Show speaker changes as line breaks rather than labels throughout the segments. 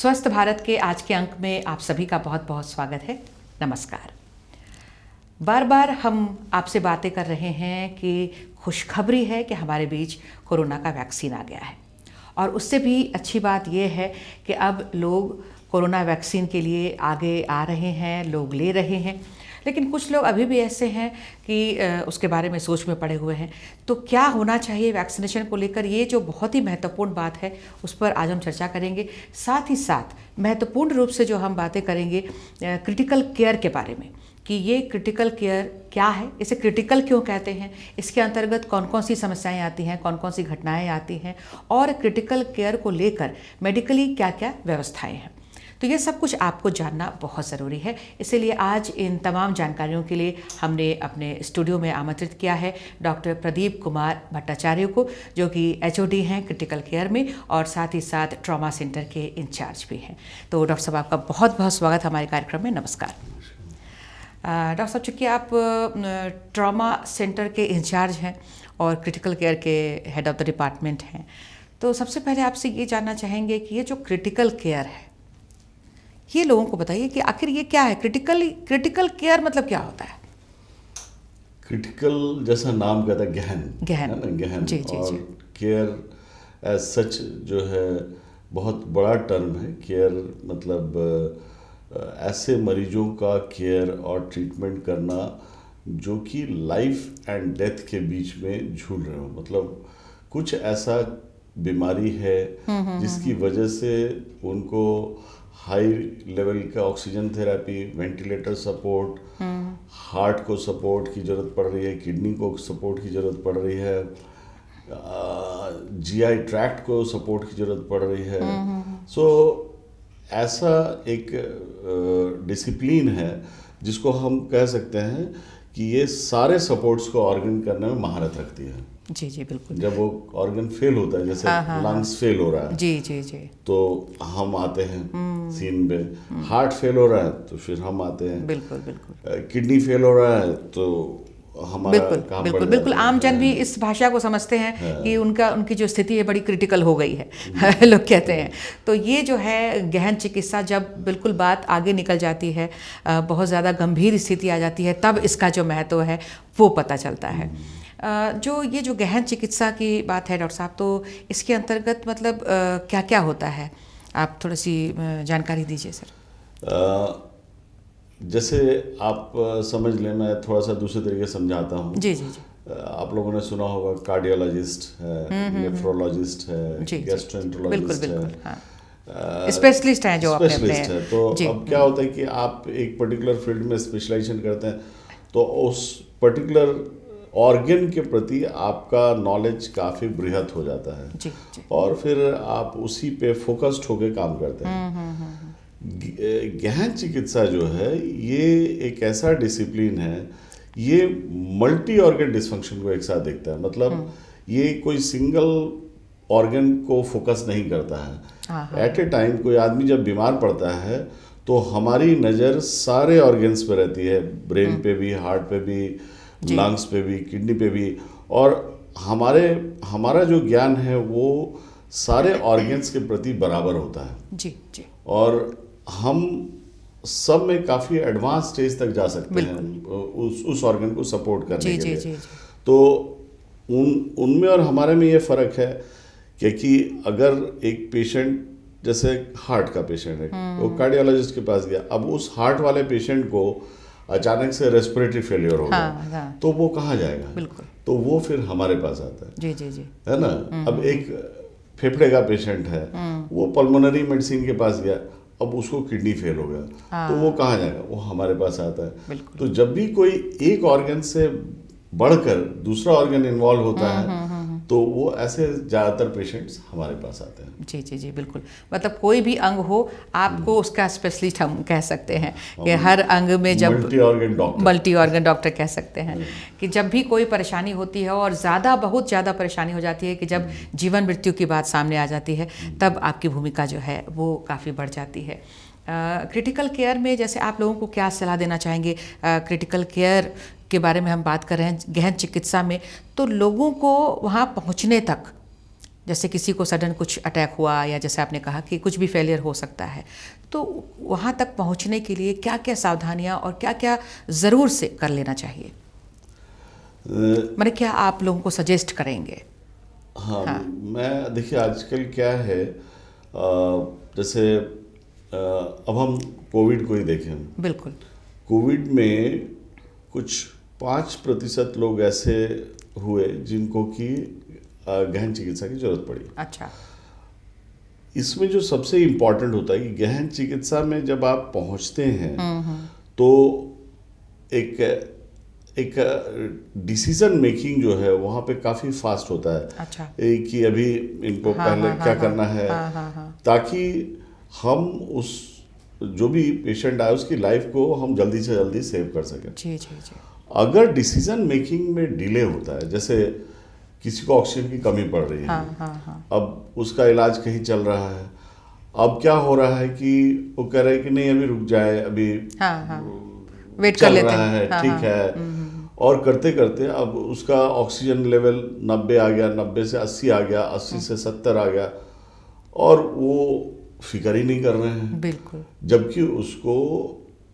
स्वस्थ भारत के आज के अंक में आप सभी का बहुत बहुत स्वागत है। नमस्कार। बार बार हम आपसे बातें कर रहे हैं कि खुशखबरी है कि हमारे बीच कोरोना का वैक्सीन आ गया है, और उससे भी अच्छी बात यह है कि अब लोग कोरोना वैक्सीन के लिए आगे आ रहे हैं, लोग ले रहे हैं। लेकिन कुछ लोग अभी भी ऐसे हैं कि उसके बारे में सोच में पड़े हुए हैं। तो क्या होना चाहिए वैक्सीनेशन को लेकर, ये जो बहुत ही महत्वपूर्ण बात है उस पर आज हम चर्चा करेंगे। साथ ही साथ महत्वपूर्ण रूप से जो हम बातें करेंगे क्रिटिकल केयर के बारे में, कि ये क्रिटिकल केयर क्या है, इसे क्रिटिकल क्यों कहते हैं, इसके अंतर्गत कौन कौन सी समस्याएं आती हैं, कौन कौन सी घटनाएं आती हैं, और क्रिटिकल केयर को लेकर मेडिकली क्या क्या व्यवस्थाएं हैं। तो ये सब कुछ आपको जानना बहुत ज़रूरी है। इसीलिए आज इन तमाम जानकारियों के लिए हमने अपने स्टूडियो में आमंत्रित किया है डॉक्टर प्रदीप कुमार भट्टाचार्य को, जो कि एचओडी हैं क्रिटिकल केयर में और साथ ही साथ ट्रॉमा सेंटर के इंचार्ज भी हैं। तो डॉक्टर साहब, आपका बहुत बहुत स्वागत हमारे कार्यक्रम में। नमस्कार। डॉक्टर साहब, चूँकि आप ट्रॉमा सेंटर के इंचार्ज हैं और क्रिटिकल केयर के हेड ऑफ़ द डिपार्टमेंट हैं, तो सबसे पहले आपसे ये जानना चाहेंगे कि ये जो क्रिटिकल केयर है, ये लोगों को बताइए कि आखिर ये क्या है। क्रिटिकल केयर मतलब क्या होता है?
क्रिटिकल जैसा नाम कहता है, गहन है ना, गहन।
जी, जी,
और
जी।
केयर एज सच जो है बहुत बड़ा टर्म है। केयर मतलब ऐसे मरीजों का केयर और ट्रीटमेंट करना जो कि लाइफ एंड डेथ के बीच में झूल रहे हो। मतलब कुछ ऐसा बीमारी है जिसकी वजह से उनको हाई लेवल का oxygen therapy, ventilator support, heart को सपोर्ट की ज़रूरत पड़ रही है, किडनी को सपोर्ट की ज़रूरत पड़ रही है, जीआई ट्रैक्ट को सपोर्ट की ज़रूरत पड़ रही है। सो ऐसा एक डिसिप्लिन है जिसको हम कह सकते हैं कि ये सारे सपोर्ट्स को ऑर्गन करने में महारत रखती है।
जी जी, बिल्कुल।
जब वो ऑर्गन फेल होता है, जैसे लंग्स फेल हो रहा है,
जी जी जी,
तो हम आते हैं सीन पे। हार्ट फेल हो रहा है तो फिर हम आते हैं।
बिल्कुल बिल्कुल
किडनी फेल हो रहा है तो हमारा काम
बिल्कुल
बढ़
बिल्कुल।
जाता है।
आम जन भी इस भाषा को समझते हैं कि उनकी जो स्थिति है बड़ी क्रिटिकल हो गई है लोग कहते हैं। तो ये जो है गहन चिकित्सा, जब बिल्कुल बात आगे निकल जाती है, बहुत ज़्यादा गंभीर स्थिति आ जाती है, तब इसका जो महत्व है वो पता चलता है। जो ये जो गहन चिकित्सा की बात है डॉक्टर साहब, तो इसके अंतर्गत मतलब क्या क्या होता है, आप थोड़ी सी जानकारी दीजिए सर।
जैसे आप समझ लें, मैं थोड़ा सा दूसरे तरीके से समझाता हूँ।
जी जी जी,
आप लोगों ने सुना होगा कार्डियोलॉजिस्ट है, नेफ्रोलॉजिस्ट है, गैस्ट्रोएंटरोलॉजिस्ट है,
हाँ। स्पेशलिस्ट हैं जो अपने
स्पेशलिस्ट है। तो अब क्या होता है कि आप एक पर्टिकुलर फील्ड में स्पेशलाइजेशन करते हैं, तो उस पर्टिकुलर ऑर्गन के प्रति आपका नॉलेज काफ़ी बृहत हो जाता है।
जी जी,
और फिर आप उसी पे फोकस्ड होकर काम करते हैं। गहन चिकित्सा जो है ये एक ऐसा डिसिप्लिन है, ये मल्टी ऑर्गन डिसफंक्शन को एक साथ देखता है। मतलब ये कोई सिंगल ऑर्गन को फोकस नहीं करता है। एट ए टाइम कोई आदमी जब बीमार पड़ता है तो हमारी नज़र सारे ऑर्गन्स पे रहती है, ब्रेन पे भी, हार्ट पे भी, लंग्स पे भी, किडनी पे भी। और हमारा जो ज्ञान है वो सारे ऑर्गन्स के प्रति बराबर होता है।
जी जी,
और हम सब में काफ़ी एडवांस स्टेज तक जा सकते हैं उस ऑर्गन को सपोर्ट करने के लिए।
जी,
तो उनमें और हमारे में ये फ़र्क है कि अगर एक पेशेंट, जैसे हार्ट का पेशेंट है, वो कार्डियोलॉजिस्ट के पास गया, अब उस हार्ट वाले पेशेंट को अचानक से रेस्पिरेटरी फेलियर हो गया, तो वो कहाँ जाएगा?
बिल्कुल।
तो वो फिर हमारे पास आता है।
जी जी जी,
है ना। अब एक फेफड़े का पेशेंट है, वो पल्मोनरी मेडिसिन के पास गया, अब उसको किडनी फेल हो गया, तो वो कहाँ जाएगा? वो हमारे पास आता है। तो जब भी कोई एक ऑर्गन से बढ़कर दूसरा ऑर्गन इन्वॉल्व होता है, तो वो ऐसे ज़्यादातर पेशेंट्स हमारे पास आते हैं।
जी जी जी, बिल्कुल। मतलब कोई भी अंग हो, आपको उसका स्पेशलिस्ट हम कह सकते हैं कि हर अंग में जब मल्टी ऑर्गन डॉक्टर कह सकते हैं कि जब भी कोई परेशानी होती है और बहुत ज़्यादा परेशानी हो जाती है, कि जब जीवन मृत्यु की बात सामने आ जाती है, तब आपकी भूमिका जो है वो काफ़ी बढ़ जाती है। क्रिटिकल केयर में जैसे आप लोगों को क्या सलाह देना चाहेंगे? क्रिटिकल केयर के बारे में हम बात कर रहे हैं गहन चिकित्सा में, तो लोगों को वहाँ पहुँचने तक जैसे किसी को सडन कुछ अटैक हुआ या जैसे आपने कहा कि कुछ भी फेलियर हो सकता है, तो वहाँ तक पहुँचने के लिए क्या क्या सावधानियाँ और क्या क्या ज़रूर से कर लेना चाहिए? मैंने क्या आप लोगों को सजेस्ट करेंगे?
हाँ,
हाँ।
मैं देखिए आजकल क्या है, जैसे अब हम कोविड को ही देखें।
बिल्कुल।
कोविड में कुछ 5% लोग ऐसे हुए जिनको कि गहन चिकित्सा की जरूरत पड़ी।
अच्छा।
इसमें जो सबसे इम्पोर्टेंट होता है कि गहन चिकित्सा में जब आप पहुंचते हैं तो एक एक डिसीजन मेकिंग जो है वहाँ पे काफ़ी फास्ट होता है।
अच्छा।
कि अभी इनको
हाँ,
पहले
हाँ,
क्या
हाँ,
करना है, ताकि हम उस जो भी पेशेंट आए उसकी लाइफ को हम जल्दी से जल्दी सेव कर सकें।
जी जी जी।
अगर डिसीजन मेकिंग में डिले होता है, जैसे किसी को ऑक्सीजन की कमी पड़ रही है,
हाँ हाँ हाँ।
अब उसका इलाज कहीं चल रहा है, अब क्या हो रहा है कि वो कह रहे हैं कि नहीं अभी रुक जाए, अभी
हाँ हाँ, वेट कर
चल
लेते
रहा
हैं।
है,
हाँ,
ठीक
हाँ।
है। और करते करते अब उसका ऑक्सीजन लेवल 90 आ गया, 90 से 80 आ गया, 80 से 70 आ गया, और वो फिक्र ही नहीं कर रहे हैं,
बिल्कुल।
जबकि उसको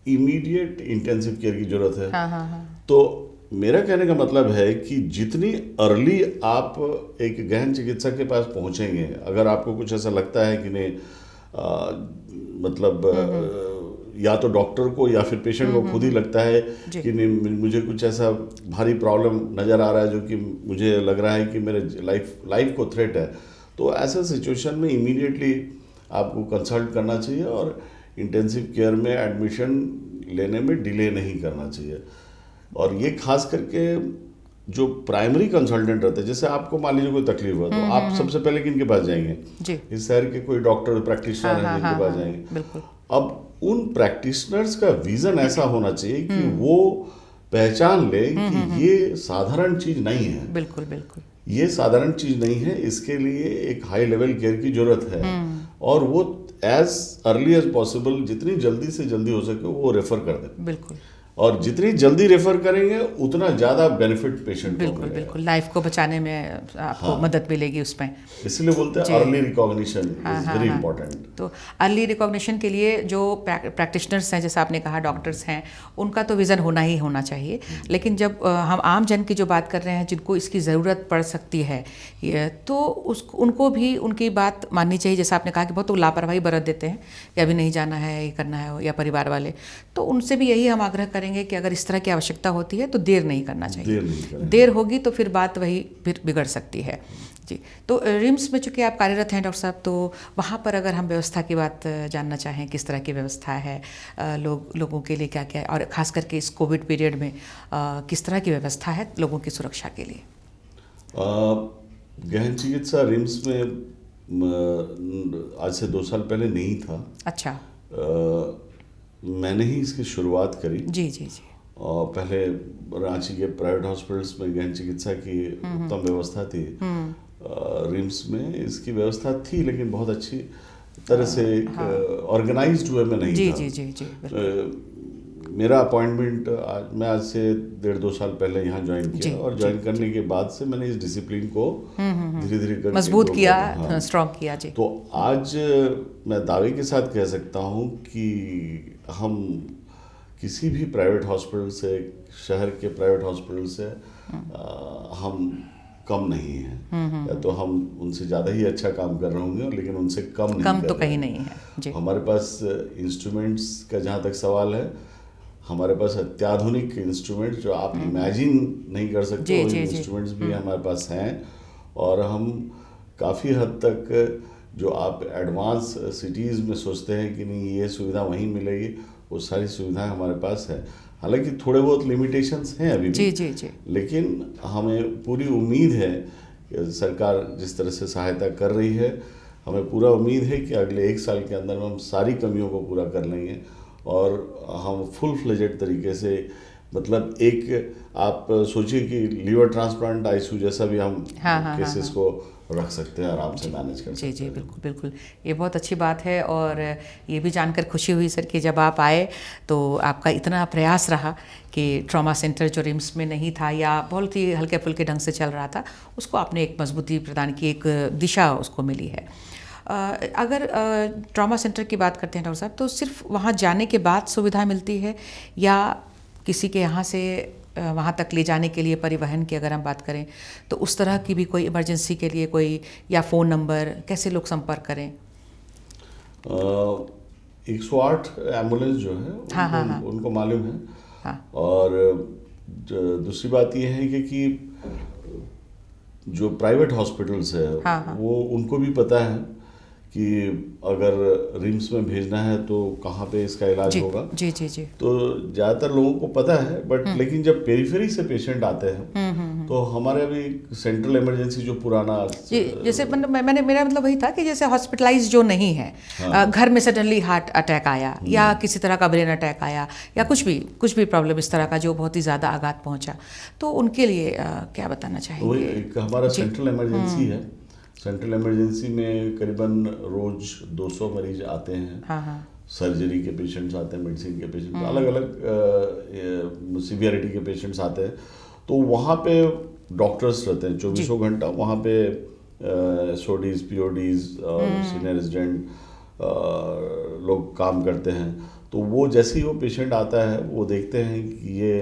इमीडिएट इंटेंसिव केयर की जरूरत है।
हाँ हाँ हाँ।
तो मेरा कहने का मतलब है कि जितनी अर्ली आप एक गहन चिकित्सक के पास पहुंचेंगे, अगर आपको कुछ ऐसा लगता है कि नहीं मतलब या तो डॉक्टर को या फिर पेशेंट को खुद ही लगता है कि नहीं मुझे कुछ ऐसा भारी प्रॉब्लम नज़र आ रहा है जो कि मुझे लग रहा है कि मेरे लाइफ को थ्रेट है, तो ऐसे सिचुएशन में इमीडिएटली आपको कंसल्ट करना चाहिए और इंटेंसिव केयर में एडमिशन लेने में डिले नहीं करना चाहिए। और ये खास करके जो प्राइमरी कंसल्टेंट रहते हैं, जैसे आपको मान लीजिए कोई तकलीफ हुआ तो आप सबसे पहले किनके पास जाएंगे?
जी।
इस शहर के कोई डॉक्टर प्रैक्टिशनर हैं जिनके पास जाएंगे।
बिल्कुल।
अब उन प्रैक्टिशनर्स का विजन ऐसा होना चाहिए कि वो पहचान ले कि ये साधारण चीज नहीं है।
बिल्कुल बिल्कुल।
ये साधारण चीज नहीं है, इसके लिए एक हाई लेवल केयर की जरूरत है, और वो एज अर्ली एज पॉसिबल जितनी जल्दी से जल्दी हो सके वो रेफर कर दें।
बिल्कुल।
और जितनी जल्दी रेफर करेंगे उतना ज़्यादा बेनिफिट पेशेंट को
बिल्कुल
मिलेगा।
बिल्कुल, लाइफ को बचाने में आपको मदद मिलेगी उसमें।
इसलिए बोलते हैं early recognition is very important.
तो अर्ली रिकॉग्निशन के लिए जो प्रैक्टिशनर्स हैं, जैसा आपने कहा डॉक्टर्स हैं, उनका तो विज़न होना ही होना चाहिए। लेकिन जब हम आम जन की जो बात कर रहे हैं जिनको इसकी ज़रूरत पड़ सकती है, तो उनको भी उनकी बात माननी चाहिए। जैसा आपने कहा कि बहुत लापरवाही बरत देते हैं कि अभी नहीं जाना है, ये करना है, या परिवार वाले, तो उनसे भी यही हम आग्रह करेंगे कि अगर इस तरह की आवश्यकता होती है तो देर नहीं करना चाहिए। देर होगी तो फिर बात वही फिर बिगड़ सकती है। जी। तो रिम्स में चूँकि आप कार्यरत हैं डॉक्टर साहब, तो वहाँ पर अगर हम व्यवस्था की बात जानना चाहें, किस तरह की व्यवस्था है, लोगों के लिए क्या क्या है, और ख़ास करके इस कोविड पीरियड में किस तरह की व्यवस्था है लोगों की सुरक्षा के लिए?
गहन चिकित्सा रिम्स में आज से 2 साल पहले नहीं था।
अच्छा।
मैंने ही इसकी शुरुआत करी।
जी जी जी।
और पहले रांची के प्राइवेट हॉस्पिटल्स में गहन चिकित्सा की उत्तम व्यवस्था थी। रिम्स में इसकी व्यवस्था थी, लेकिन बहुत अच्छी तरह से ऑर्गेनाइज्ड वे में नहीं
जी
था।
जी जी जी।
मेरा अपॉइंटमेंट आज से 1.5-2 साल पहले यहाँ ज्वाइन किया, और ज्वाइन करने के बाद से मैंने इस डिसिप्लिन को धीरे धीरे
मजबूत किया, स्ट्रॉन्ग किया। जी।
तो आज मैं दावे के साथ कह सकता हूँ कि हम किसी भी प्राइवेट हॉस्पिटल से, शहर के प्राइवेट हॉस्पिटल से हम कम नहीं हैं। या तो हम उनसे ज़्यादा ही अच्छा काम कर रहे होंगे, लेकिन उनसे कम नहीं
कम
कर
तो
रहे
कहीं
हैं।
नहीं है। जी।
हमारे पास इंस्ट्रूमेंट्स का जहाँ तक सवाल है, हमारे पास अत्याधुनिक इंस्ट्रूमेंट्स जो आप इमेजिन नहीं कर सकते, वो इंस्ट्रूमेंट्स भी हमारे पास हैं। और हम काफ़ी हद तक जो आप एडवांस सिटीज़ में सोचते हैं कि नहीं ये सुविधा वहीं मिलेगी, वो सारी सुविधाएं हमारे पास है। हालांकि थोड़े बहुत लिमिटेशंस हैं अभी भी।
जी जी जी।
लेकिन हमें पूरी उम्मीद है कि सरकार जिस तरह से सहायता कर रही है, हमें पूरा उम्मीद है कि अगले 1 साल के अंदर हम सारी कमियों को पूरा कर लेंगे और हम फुल फ्लेजेड तरीके से मतलब एक आप सोचिए कि लीवर ट्रांसप्लांट आईसीयू जैसा भी हम केसेस को रख सकते हैं, आराम से मैनेज कर सकते हैं।
जी बिल्कुल बिल्कुल, ये बहुत अच्छी बात है। और ये भी जानकर खुशी हुई सर कि जब आप आए तो आपका इतना प्रयास रहा कि ट्रॉमा सेंटर जो रिम्स में नहीं था या बहुत ही हल्के फुल्के ढंग से चल रहा था, उसको आपने एक मजबूती प्रदान की, एक दिशा उसको मिली है। अगर ट्रॉमा सेंटर की बात करते हैं डॉक्टर साहब, तो सिर्फ वहाँ जाने के बाद सुविधा मिलती है या किसी के यहाँ से वहाँ तक ले जाने के लिए परिवहन की अगर हम बात करें तो उस तरह की भी कोई इमरजेंसी के लिए कोई या फ़ोन नंबर, कैसे लोग संपर्क करें?
108 एम्बुलेंस जो है उनको मालूम है। और दूसरी बात ये है कि जो प्राइवेट हॉस्पिटल्स है वो उनको भी पता है कि अगर रिम्स में भेजना है तो कहाँ पे इसका इलाज होगा।
जी।
तो ज़्यादातर लोगों को पता है, बट लेकिन जब पेरिफेरी से पेशेंट आते हैं तो हमारे अभी सेंट्रल इमरजेंसी जो पुराना
जैसे मेरा मतलब वही था कि जैसे हॉस्पिटलाइज जो नहीं है, घर में सडनली हार्ट अटैक आया या किसी तरह का ब्रेन अटैक आया या कुछ भी प्रॉब्लम इस तरह का जो बहुत ही ज़्यादा आघात पहुँचा, तो उनके लिए क्या बताना चाहेंगे?
एक हमारा सेंट्रल इमरजेंसी है। सेंट्रल इमरजेंसी में करीबन रोज 200 मरीज आते हैं। सर्जरी के पेशेंट्स आते हैं, मेडिसिन के पेशेंट, अलग अलग सीवियरिटी के पेशेंट्स आते हैं। तो वहाँ पे डॉक्टर्स रहते हैं 24 घंटा। वहाँ पे एसओडीज, पीओडीज और सीनियर रेजिडेंट लोग काम करते हैं। तो वो जैसे ही वो पेशेंट आता है वो देखते हैं कि ये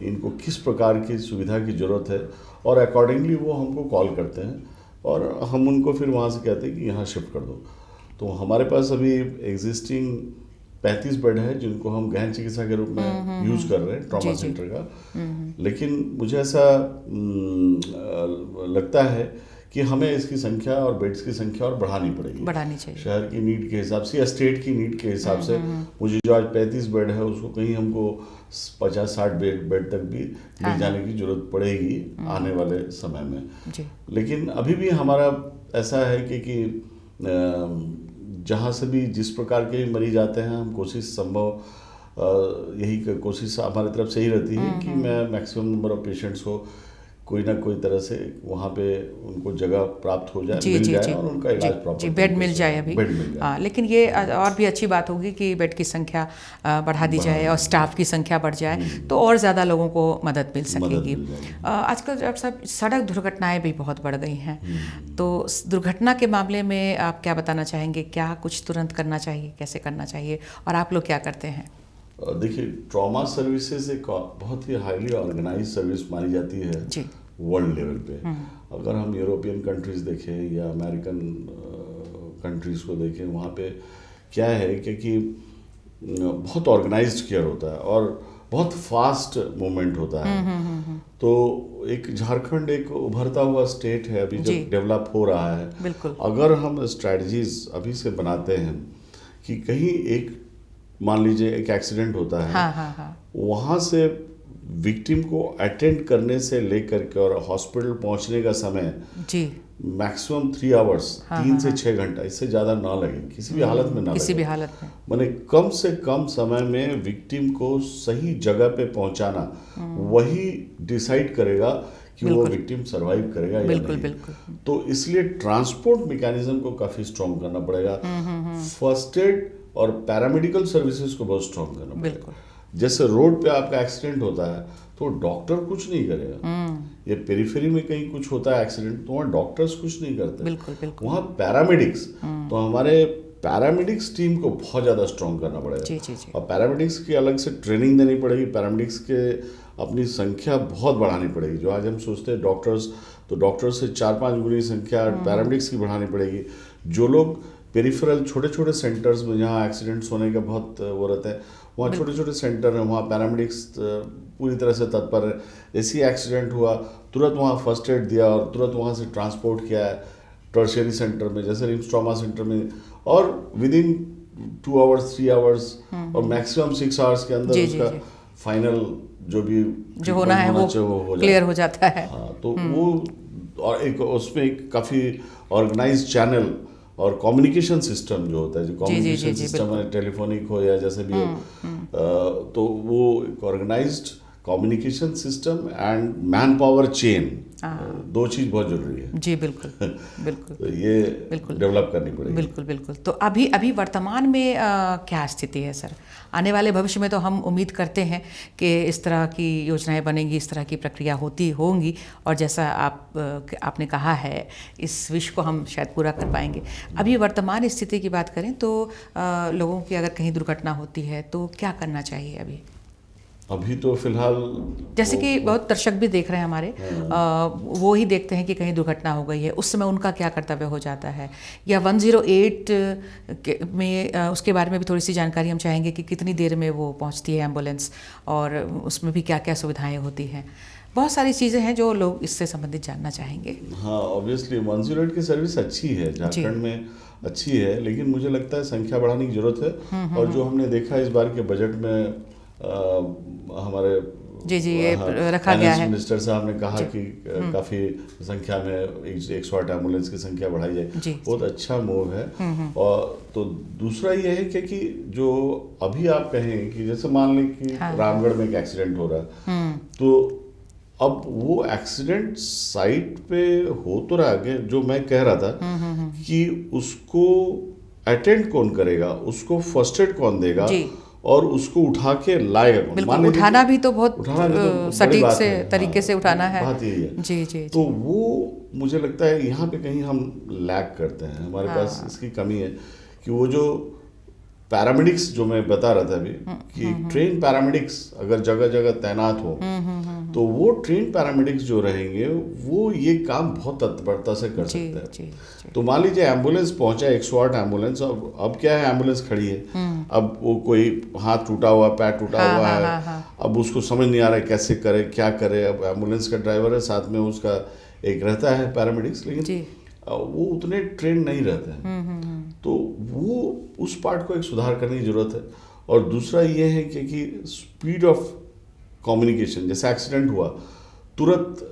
इनको किस प्रकार की सुविधा की ज़रूरत है और अकॉर्डिंगली वो हमको कॉल करते हैं और हम उनको फिर वहाँ से कहते हैं कि यहाँ शिफ्ट कर दो। तो हमारे पास अभी एग्जिस्टिंग 35 बेड है जिनको हम गहन चिकित्सा के रूप में यूज़ कर रहे हैं ट्रॉमा सेंटर का। लेकिन मुझे ऐसा लगता है कि हमें इसकी संख्या और बेड्स की संख्या और बढ़ानी चाहिए। शहर की नीड के हिसाब से या स्टेट की नीड के हिसाब से मुझे जो आज 35 बेड है उसको कहीं हमको 50-60 बेड तक भी ले जाने की जरूरत पड़ेगी आने वाले समय में। लेकिन अभी भी हमारा ऐसा है कि जहाँ से भी जिस प्रकार के मरीज आते हैं हम कोशिश संभव यही कोशिश हमारी तरफ से ही रहती है कि मैं मैक्सिमम नंबर ऑफ पेशेंट्स को कोई ना कोई तरह से वहाँ पे उनको जगह प्राप्त हो जाए, मिल जाए और उनका इलाज प्रॉपर
बेड मिल जाए। अभी लेकिन ये और भी अच्छी बात होगी कि बेड की संख्या बढ़ा दी जाए और स्टाफ की संख्या बढ़ जाए तो और ज़्यादा लोगों को मदद मिल सकेगी। आजकल डॉक्टर साहब सड़क दुर्घटनाएं भी बहुत बढ़ गई हैं, तो दुर्घटना के मामले में आप क्या बताना चाहेंगे? क्या कुछ तुरंत करना चाहिए, कैसे करना चाहिए और आप लोग क्या करते हैं?
देखिए, ट्रॉमा सर्विसेज एक बहुत ही हाईली ऑर्गेनाइज सर्विस मानी जाती है वर्ल्ड लेवल पे। अगर हम यूरोपियन कंट्रीज देखें या अमेरिकन कंट्रीज को देखें, वहाँ पे क्या है कि बहुत ऑर्गेनाइज्ड केयर होता है और बहुत फास्ट मूवमेंट होता है। तो एक झारखंड एक उभरता हुआ स्टेट है, अभी जब डेवलप हो रहा है। अगर हम स्ट्रैटेजीज अभी से बनाते हैं कि कहीं एक मान लीजिए एक एक्सीडेंट होता है, वहाँ से विक्टिम को अटेंड करने से लेकर के और हॉस्पिटल पहुँचने का समय मैक्सिमम 3 आवर्स 3 से 6 घंटा, इससे ज़्यादा ना लगे किसी भी हालत में, माने कम से कम समय में विक्टिम को सही जगह पे पहुँचाना वही डिसाइड करेगा कि वो विक्टिम सरवाइव करेगा या नहीं। तो इसलिए ट्रांसपोर्ट मैकेनिज्म को काफ़ी स्ट्रॉन्ग करना पड़ेगा। फर्स्ट एड और पैरामेडिकल सर्विसेज को बहुत स्ट्रॉन्ग करना पड़ेगा। जैसे रोड पे आपका एक्सीडेंट होता है तो डॉक्टर कुछ नहीं करेगा, ये पेरिफेरी में कहीं कुछ होता है एक्सीडेंट तो वहाँ डॉक्टर्स कुछ नहीं करते, वहाँ पैरामेडिक्स। तो हमारे पैरामेडिक्स टीम को बहुत ज़्यादा स्ट्रॉन्ग करना पड़ेगा और पैरामेडिक्स की अलग से ट्रेनिंग देनी पड़ेगी। पैरामेडिक्स के अपनी संख्या बहुत बढ़ानी पड़ेगी। जो आज हम सोचते हैं डॉक्टर्स, तो डॉक्टर्स से 4-5 गुनी संख्या पैरामेडिक्स की बढ़ानी पड़ेगी। जो लोग पेरिफेरल छोटे छोटे सेंटर्स में जहाँ एक्सीडेंट्स होने का बहुत वो रहता है, वहाँ छोटे छोटे सेंटर हैं, वहाँ पैरामेडिक्स पूरी तरह से तत्पर है। जैसे ही एक्सीडेंट हुआ तुरंत वहाँ फर्स्ट एड दिया और तुरंत वहाँ से ट्रांसपोर्ट किया है टर्शियरी सेंटर में, जैसे रिम्स ट्रॉमा सेंटर में, और विद इन 2 आवर्स 3 आवर्स और मैक्सिमम 6 आवर्स के अंदर उसका फाइनल जो भी
जो होना है वो क्लियर हो जाता है।
हाँ, तो वो और एक उसमें एक काफ़ी ऑर्गेनाइज चैनल और कम्युनिकेशन सिस्टम जो होता है, जो कम्युनिकेशन सिस्टम है टेलीफोनिक हो या जैसे भी हो, तो वो एक organised communication system and man power chain, दो चीज़ बहुत जरूरी है।
जी बिल्कुल बिल्कुल।
तो ये
बिल्कुल
डेवलप करनी पड़ेगी।
बिल्कुल बिल्कुल। तो अभी वर्तमान में क्या स्थिति है सर? आने वाले भविष्य में तो हम उम्मीद करते हैं कि इस तरह की योजनाएं बनेंगी, इस तरह की प्रक्रिया होती होंगी, और जैसा आपने कहा है इस विश को हम शायद पूरा कर पाएंगे। अभी वर्तमान स्थिति की बात करें तो लोगों की अगर कहीं दुर्घटना होती है तो क्या करना चाहिए
अभी तो फिलहाल
जैसे कि बहुत दर्शक भी देख रहे हैं हमारे, वो ही देखते हैं कि कहीं दुर्घटना हो गई है, उस समय उनका क्या कर्तव्य हो जाता है, या 108 में उसके बारे में भी थोड़ी सी जानकारी हम चाहेंगे कि कितनी देर में वो पहुंचती है एम्बुलेंस, और उसमें भी क्या क्या सुविधाएं होती हैं। बहुत सारी चीज़ें हैं जो लोग इससे संबंधित जानना चाहेंगे।
हाँ, ऑब्वियसली 108 की सर्विस अच्छी है, झारखंड में अच्छी है, लेकिन मुझे लगता है संख्या बढ़ाने की जरूरत है। और जो हमने देखा इस बार के बजट में हमारे
ये रखा गया है।
मिनिस्टर साहब ने कहा कि काफ़ी संख्या में 108 एम्बुलेंस की संख्या बढ़ाई जाए, बहुत अच्छा मूव है। और तो दूसरा ये है कि जो अभी आप कहें कि जैसे मान लें कि रामगढ़ में एक एक्सीडेंट हो रहा है, तो अब वो एक्सीडेंट साइट पे हो तो रहा है, जो मैं कह रहा था कि उसको अटेंड कौन करेगा, उसको फर्स्ट एड कौन देगा, और उसको उठा के लाएगा कौन।
बिल्कुल, उठाना भी तो बहुत सटीक से तरीके से उठाना है।
बात यही है।
जी।
तो वो मुझे लगता है यहाँ पे कहीं हम लैग करते हैं, हमारे पास इसकी कमी है कि वो जो पैरामेडिक्स जो मैं बता रहा था अभी कि ट्रेन पैरामेडिक्स अगर जगह जगह तैनात हो तो वो ट्रेन पैरामेडिक्स जो रहेंगे वो ये काम बहुत तत्परता से कर सकते हैं। तो मान लीजिए एम्बुलेंस पहुंचा, 108 एम्बुलेंस, अब क्या है, एम्बुलेंस खड़ी है, अब वो कोई हाथ टूटा हुआ, पैर टूटा हुआ है, अब उसको समझ नहीं आ रहा है कैसे करे, क्या करे। अब एम्बुलेंस का ड्राइवर है, साथ में उसका एक रहता है पैरामेडिक्स, लेकिन वो उतने ट्रेन नहीं रहते हैं। तो वो उस पार्ट को एक सुधार करने की जरूरत है। और दूसरा ये है कि स्पीड ऑफ कम्युनिकेशन, जैसे एक्सीडेंट हुआ तुरंत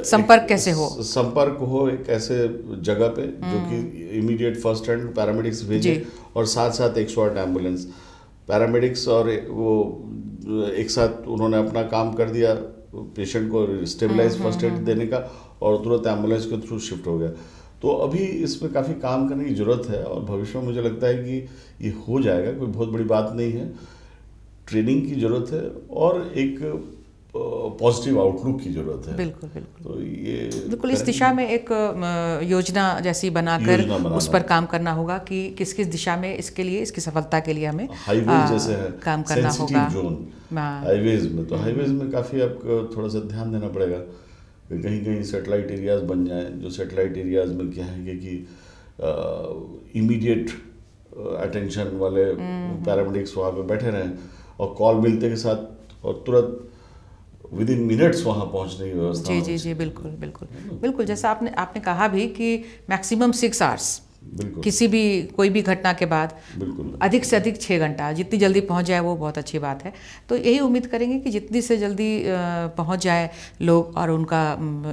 संपर्क कैसे हो,
संपर्क हो एक ऐसे जगह पे जो कि इमीडिएट फर्स्ट एड पैरामेडिक्स भेजे, और साथ साथ 108 एम्बुलेंस पैरामेडिक्स और वो एक साथ उन्होंने अपना काम कर दिया, पेशेंट को स्टेबलाइज फर्स्ट एड देने का, और तुरंत एम्बुलेंस के थ्रू शिफ्ट हो गया। तो अभी इसमें काफ़ी काम करने की ज़रूरत है, और भविष्य में मुझे लगता है कि ये हो जाएगा, कोई बहुत बड़ी बात नहीं है। ट्रेनिंग की ज़रूरत है और एक पॉजिटिव आउटलुक की ज़रूरत है।
बिल्कुल।
तो ये
बिल्कुल इस दिशा में एक योजना जैसी बनाकर उस पर काम करना होगा कि किस किस दिशा में इसके लिए, इसकी सफलता के लिए हमें
हाईवेज जैसे है,
काम करना होगा।
जोन हाईवेज में, तो हाईवेज में काफ़ी आपको थोड़ा सा ध्यान देना पड़ेगा। कहीं कहीं सेटेलाइट एरियाज बन जाएं, जो सेटेलाइट एरियाज में क्या है कि इमीडिएट अटेंशन वाले पैरामेडिक्स वहाँ पे बैठे रहें, और कॉल मिलते के साथ और तुरंत विद इन मिनट्स वहाँ पहुँचने की व्यवस्था।
जी बिल्कुल। जैसा आपने कहा भी कि मैक्सिमम 6 आवर्स, किसी भी कोई भी घटना के बाद अधिक से अधिक 6 घंटा, जितनी जल्दी पहुंच जाए वो बहुत अच्छी बात है। तो यही उम्मीद करेंगे कि जितनी से जल्दी पहुंच जाए लोग और उनका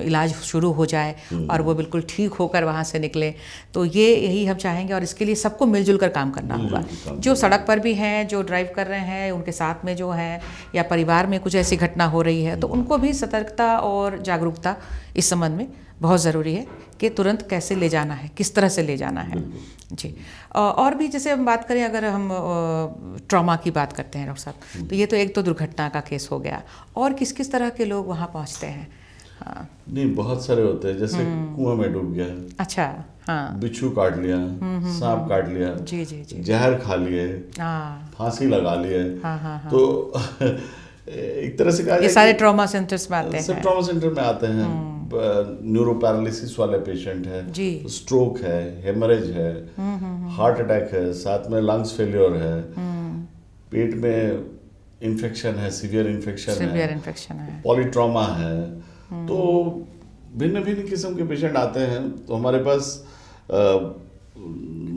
इलाज शुरू हो जाए और वो बिल्कुल ठीक होकर वहां से निकले। तो यही हम चाहेंगे, और इसके लिए सबको मिलजुल कर काम करना होगा। जो सड़क पर भी हैं, जो ड्राइव कर रहे हैं, उनके साथ में जो हैं, या परिवार में कुछ ऐसी घटना हो रही है तो उनको भी सतर्कता और जागरूकता इस संबंध में बहुत ज़रूरी है कि तुरंत कैसे ले जाना है, किस तरह से ले जाना है। जी। और भी जैसे हम बात करें, अगर हम ट्रॉमा की बात करते हैं डॉक्टर साहब, तो ये तो एक तो दुर्घटना का केस हो गया, और किस किस तरह के लोग वहाँ पहुँचते हैं?
नहीं, बहुत सारे होते हैं, जैसे कुआं में डूब गया, अच्छा, हाँ, बिच्छू काट लिया, सांप काट लिया, जी, जहर खा लिए, फांसी लगा लिए, तो एक तरह से कहा
ये सारे ट्रॉमा सेंटर्स में आते हैं।
सब ट्रॉमा सेंटर में आते हैं। न्यूरो पैरालिसिस वाले पेशेंट हैं, स्ट्रोक है, हेमरेज है, हार्ट अटैक है, साथ में लंग्स फेलियर है, पेट में इन्फेक्शन है, सीवियर इन्फेक्शन है, पॉलीट्रॉमा है। तो भिन्न भिन्न किस्म के पेशेंट आते हैं। तो हमारे पास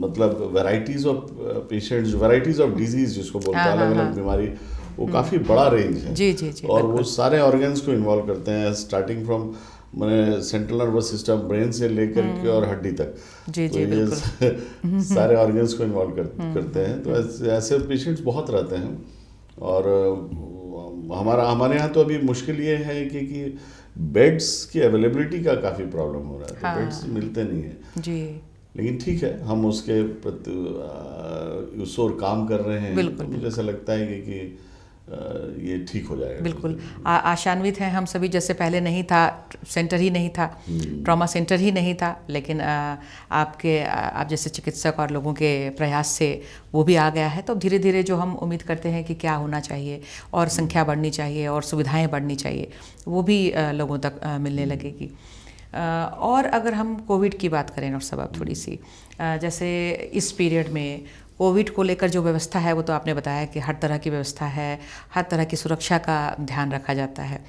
मतलब varieties of patients, varieties of disease जिसको बोलते हैं, अलग अलग बीमारी, वो काफ़ी बड़ा रेंज है। जी, और वो सारे ऑर्गन्स को इन्वॉल्व करते हैं, स्टार्टिंग फ्रॉम मैंने सेंट्रल नर्वस सिस्टम, ब्रेन से लेकर के और हड्डी तक। जी, तो ये सारे ऑर्गन्स को इन्वॉल्व करते हैं। तो ऐसे पेशेंट्स बहुत रहते हैं, और हमारे यहाँ तो अभी मुश्किल ये है कि बेड्स की अवेलेबिलिटी का काफ़ी प्रॉब्लम हो रहा है।
हाँ।
तो बेड्स मिलते नहीं हैं
जी
लेकिन ठीक है, हम उसके प्रति उस ओर काम कर रहे हैं।
बिल्कुल,
तो मुझे ऐसा लगता है कि ये ठीक हो जाएगा।
बिल्कुल आशान्वित हैं हम सभी। जैसे पहले नहीं था, सेंटर ही नहीं था, ट्रॉमा सेंटर ही नहीं था, लेकिन आप जैसे चिकित्सक और लोगों के प्रयास से वो भी आ गया है। तो धीरे धीरे जो हम उम्मीद करते हैं कि क्या होना चाहिए और संख्या बढ़नी चाहिए और सुविधाएं बढ़नी चाहिए, वो भी लोगों तक मिलने लगेगी। और अगर हम कोविड की बात करें डॉक्टर साहब थोड़ी सी, जैसे इस पीरियड में कोविड को लेकर जो व्यवस्था है वो तो आपने बताया कि हर तरह की व्यवस्था है, हर तरह की सुरक्षा का ध्यान रखा जाता है।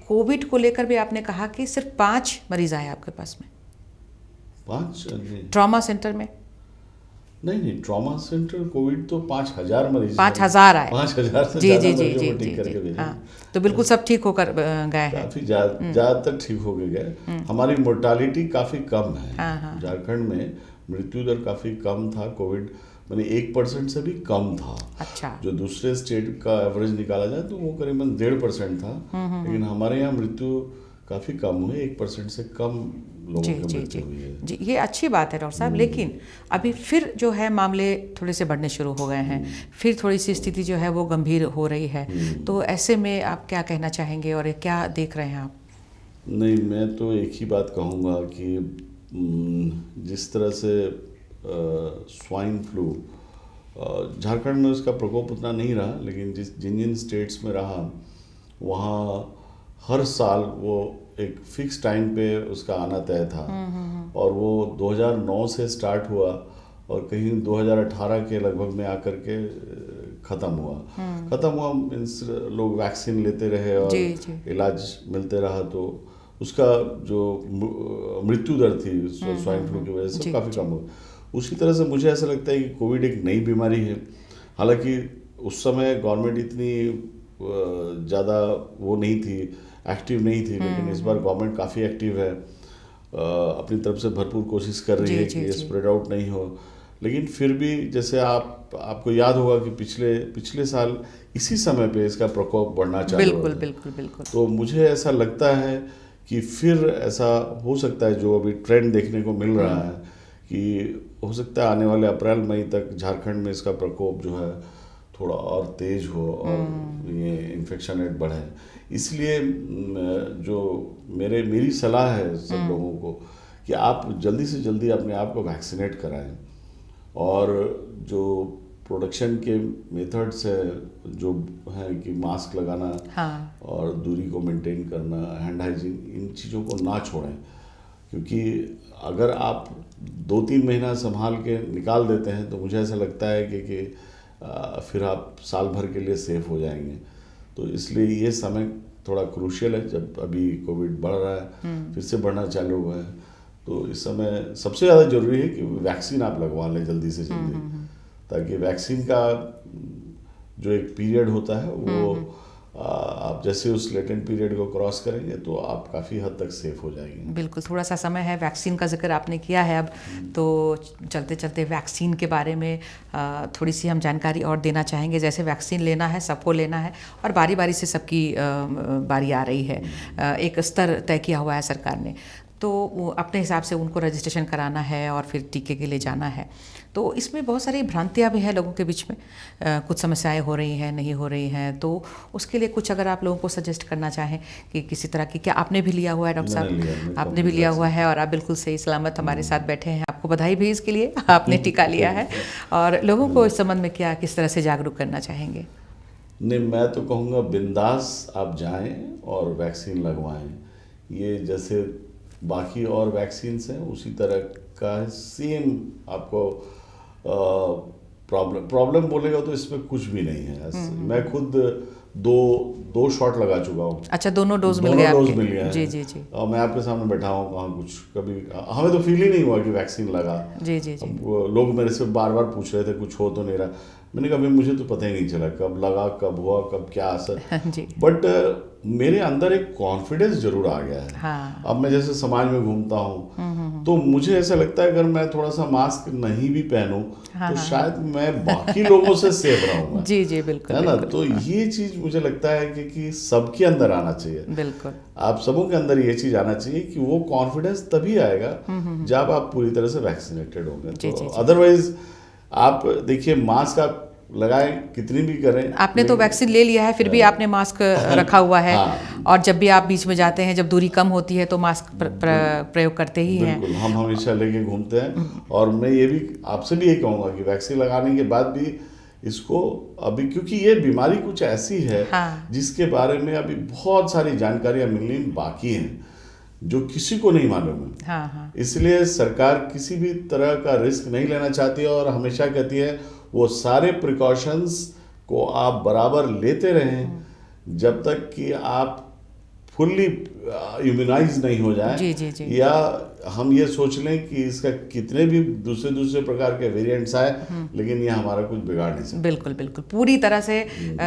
कोविड को लेकर भी आपने कहा कि सिर्फ 5 मरीज आए आपके पास में।
5?
ट्रॉमा सेंटर में
नहीं, ट्रॉमा सेंटर कोविड तो 5,000 मरीज,
5,000 आए।
5,000 से
जी
ज़्यादा
जी जी
मरीजों
जी
को ठीक करके
जी
भेजा।
हाँ, तो बिल्कुल सब ठीक होकर गए हैं।
काफ़ी ज़्यादातर ठीक हो गए। हमारी मोर्टालिटी काफ़ी कम है।
हाँ।
झारखंड में मृत्यु दर काफ़ी कम था। कोविड मैंने 1% से भी कम था।
अच्छा।
जो दूसरे स्टेट का एवरेज निकाला जाए तो वो करीबन 1.5% था। लेकिन हमारे यहाँ मृत्यु काफ़ी कम हुई, 1% से कम लोगों की मृत्यु हुई है।
जी, ये अच्छी बात है डॉक्टर साहब। लेकिन अभी फिर जो है मामले थोड़े से बढ़ने शुरू हो गए हैं, फिर थोड़ी सी स्थिति जो है वो गंभीर हो रही है। तो ऐसे में आप क्या कहना चाहेंगे और क्या देख रहे हैं आप?
नहीं, मैं तो एक ही बात कहूँगा कि जिस तरह से स्वाइन फ्लू झारखंड में उसका प्रकोप उतना नहीं रहा, लेकिन जिन स्टेट्स में रहा वहाँ हर साल वो एक फिक्स टाइम पे उसका आना तय था। और वो 2009 से स्टार्ट हुआ और कहीं 2018 के लगभग में आकर के ख़त्म हुआ। मीन्स लोग वैक्सीन लेते रहे और इलाज मिलते रहा, तो उसका जो मृत्यु दर थी स्वाइन फ्लू की वजह से काफ़ी कम हुआ। उसी तरह से मुझे ऐसा लगता है कि कोविड एक नई बीमारी है। हालांकि उस समय गवर्नमेंट इतनी ज़्यादा वो नहीं थी, एक्टिव नहीं थी, लेकिन इस बार गवर्नमेंट काफ़ी एक्टिव है, अपनी तरफ से भरपूर कोशिश कर रही है कि ये स्प्रेड आउट नहीं हो। लेकिन फिर भी जैसे आपको याद होगा कि पिछले साल इसी समय पे इसका प्रकोप बढ़ना चालू हुआ।
बिल्कुल।
तो मुझे ऐसा लगता है कि फिर ऐसा हो सकता है, जो अभी ट्रेंड देखने को मिल रहा है कि हो सकता है आने वाले अप्रैल मई तक झारखंड में इसका प्रकोप जो है थोड़ा और तेज हो और ये इन्फेक्शन रेट बढ़े। इसलिए जो मेरी सलाह है सब लोगों को कि आप जल्दी से जल्दी अपने आप को वैक्सीनेट कराएं, और जो प्रोडक्शन के मेथड्स है जो है कि मास्क लगाना,
हाँ।
और दूरी को मेंटेन करना, हैंड हाइजीन, इन चीज़ों को ना छोड़ें। क्योंकि अगर आप 2-3 महीना संभाल के निकाल देते हैं तो मुझे ऐसा लगता है कि फिर आप साल भर के लिए सेफ हो जाएंगे। तो इसलिए ये समय थोड़ा क्रूशियल है, जब अभी कोविड बढ़ रहा है, फिर से बढ़ना चालू हुआ है। तो इस समय सबसे ज़्यादा ज़रूरी है कि वैक्सीन आप लगवा लें जल्दी से जल्दी, ताकि वैक्सीन का जो एक पीरियड होता है वो आप जैसे उस लेटेंट पीरियड को क्रॉस करेंगे तो आप काफ़ी हद तक सेफ हो जाएंगे।
बिल्कुल, थोड़ा सा समय है। वैक्सीन का जिक्र आपने किया है, अब तो चलते चलते वैक्सीन के बारे में थोड़ी सी हम जानकारी और देना चाहेंगे। जैसे वैक्सीन लेना है, सबको लेना है, और बारी बारी से सबकी बारी आ रही है। एक स्तर तय किया हुआ है सरकार ने, तो अपने हिसाब से उनको रजिस्ट्रेशन कराना है और फिर टीके के लिए जाना है। तो इसमें बहुत सारी भ्रांतियाँ भी हैं लोगों के बीच में, कुछ समस्याएं हो रही हैं, नहीं हो रही हैं। तो उसके लिए कुछ अगर आप लोगों को सजेस्ट करना चाहें कि किसी तरह की, क्या आपने भी लिया हुआ है डॉक्टर साहब? आपने भी लिया हुआ है और आप बिल्कुल सही सलामत हमारे साथ बैठे हैं। आपको बधाई भी इसके लिए, आपने टीका लिया है। और लोगों को इस संबंध में क्या किस तरह से जागरूक करना चाहेंगे?
नहीं, मैं तो कहूँगा बिंदास आप जाएं और वैक्सीन लगवाएं। ये जैसे बाकी और वैक्सीन्स हैं उसी तरह का सेम आपको प्रॉब्लम बोलेगा तो इसमें कुछ भी नहीं है। मैं खुद दो शॉट लगा चुका हूँ।
अच्छा, दोनों डोज मिल गया
है।
जी।
और मैं आपके सामने बैठा हूँ, कहाँ कुछ कभी हमें तो फील ही नहीं हुआ कि वैक्सीन लगा।
जी।
लोग मेरे से बार बार पूछ रहे थे कुछ हो तो नहीं रहा। मैंने कहा भाई मुझे तो पता ही नहीं चला कब लगा, कब हुआ, कब क्या असर।
जी।
बट मेरे अंदर एक कॉन्फिडेंस जरूर आ गया है।
हाँ।
अब मैं जैसे समाज में घूमता हूँ तो मुझे ऐसा लगता है अगर मैं थोड़ा सा मास्क नहीं भी पहनूं तो शायद मैं बाकी लोगों से सेफ रहूंगा।
जी जी बिल्कुल,
है ना।
बिल्कुल,
तो ये चीज मुझे लगता है कि सबके अंदर आना चाहिए।
बिल्कुल।
आप सबों के अंदर ये चीज आना चाहिए कि वो कॉन्फिडेंस तभी आएगा जब आप पूरी तरह से वैक्सीनेटेड होंगे।
जी,
तो
जी, जी।
अदरवाइज आप देखिए मास्क आप लगाएं कितनी भी करें,
आपने तो वैक्सीन ले लिया है फिर भी आपने मास्क रखा हुआ है।
हाँ।
और जब भी आप बीच में जाते हैं, जब दूरी कम होती है तो मास्क प्रयोग करते ही हैं।
बिल्कुल, हम हमेशा लेके घूमते हैं। और मैं ये भी आपसे भी ये कहूँगा कि वैक्सीन लगाने के बाद भी इसको अभी, क्योंकि ये बीमारी कुछ ऐसी है
हाँ।
जिसके बारे में अभी बहुत सारी जानकारियां मिलनी बाकी हैं जो किसी को नहीं मालूम है।
हाँ हाँ।
इसलिए सरकार किसी भी तरह का रिस्क नहीं लेना चाहती है और हमेशा कहती है वो सारे प्रिकॉशंस को आप बराबर लेते रहें जब तक कि आप फुल्ली इम्यूनाइज नहीं हो जाए।
जी जी जी।
या हम ये सोच लें कि इसका कितने भी दूसरे प्रकार के वेरिएंट्स आए लेकिन ये हमारा कुछ बिगाड़ नहीं सकता।
बिल्कुल बिल्कुल, पूरी तरह से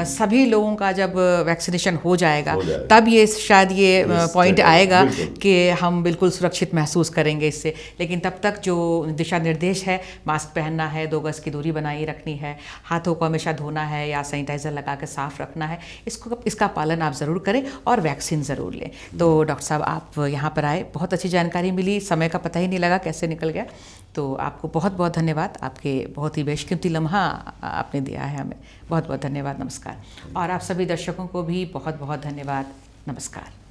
सभी लोगों का जब वैक्सीनेशन हो जाएगा तब ये शायद ये पॉइंट आएगा कि हम बिल्कुल सुरक्षित महसूस करेंगे इससे। लेकिन तब तक जो दिशा निर्देश है, मास्क पहनना है, 2 गज की दूरी बनाई रखनी है, हाथों को हमेशा धोना है या सैनिटाइजर लगा के साफ रखना है, इसका पालन आप ज़रूर करें और वैक्सीन ज़रूर लें। तो डॉक्टर साहब आप यहाँ पर आए, बहुत अच्छी जानकारी मिली, समय का पता ही नहीं लगा कैसे निकल गया। तो आपको बहुत बहुत धन्यवाद, आपके बहुत ही बेशकीमती लम्हा आपने दिया है हमें। बहुत बहुत धन्यवाद, नमस्कार। और आप सभी दर्शकों को भी बहुत बहुत धन्यवाद, नमस्कार।